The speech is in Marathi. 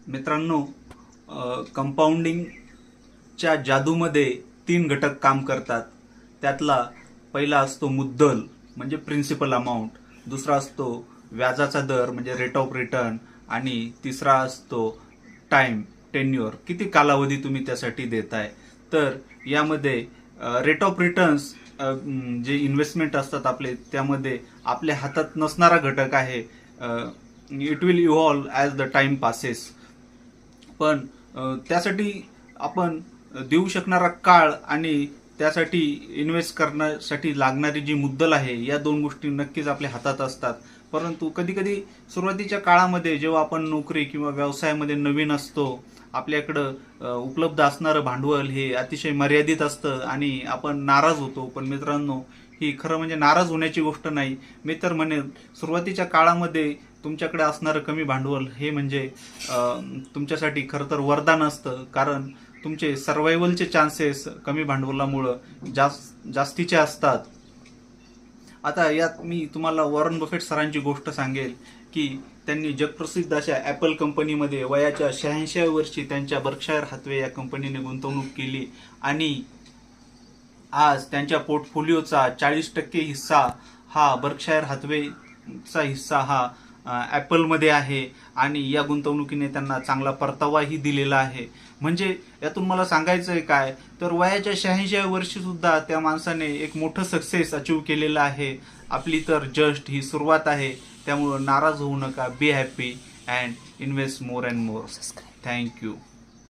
मित्रांनो, कंपाऊंडिंगच्या जादूमध्ये 3 घटक काम करतात. त्यातला पहिला असतो मुद्दल म्हणजे प्रिन्सिपल अमाऊंट, दुसरा असतो व्याजाचा दर म्हणजे रेट ऑफ रिटर्न, आणि तिसरा असतो टाइम टेन्युअर, किती कालावधी तुम्ही त्यासाठी देताय. तर यामध्ये रेट ऑफ रिटर्न्स जे इन्व्हेस्टमेंट असतात आपले, त्यामध्ये आपल्या हातात नसणारा घटक आहे. It will evolve as the time passes. पण त्यासाठी आपण देऊ शकणारा काळ आणि त्यासाठी इन्व्हेस्ट करण्यासाठी लागणारी जी मुद्दल आहे, या 2 गोष्टी नक्कीच आपल्या हातात असतात. परंतु कधी कधी सुरुवातीच्या काळामध्ये जेव्हा आपण नोकरी किंवा व्यवसायामध्ये नवीन असतो, आपल्याकडं उपलब्ध असणारं भांडवल हे अतिशय मर्यादित असतं आणि आपण नाराज होतो. पण मित्रांनो, ही खरं म्हणजे नाराज होण्याची गोष्ट नाही. मी तर म्हणेन, सुरुवातीच्या काळामध्ये तुमच्याकडे असणारं कमी भांडवल हे म्हणजे तुमच्यासाठी खरं तर वरदान असतं. कारण तुमचे सर्व्हायव्हलचे चान्सेस कमी भांडवलामुळं जास्तीचे असतात. आता यात मी तुम्हाला वॉरन बफेट सरांची गोष्ट सांगेल की त्यांनी जगप्रसिद्ध अशा ॲपल कंपनीमध्ये वयाच्या 86व्या वर्षी त्यांच्या बर्कशायर हाथवे या कंपनीने गुंतवणूक केली आणि आज त्यांच्या पोर्टफोलिओचा 40% हिस्सा हा बर्कशायर हाथवेचा हिस्सा हा ॲपलमध्ये आहे आणि या गुंतवणुकीने त्यांना चांगला परतावाही दिलेला आहे. म्हणजे यातून मला सांगायचं आहे काय, तर वयाच्या 86व्या वर्षी सुद्धा त्या माणसाने एक मोठं सक्सेस अचीव केलेलं आहे. आपली तर जस्ट ही सुरुवात आहे. त्यामुळं नाराज होऊ नका. Be happy and invest more and more. Thank you.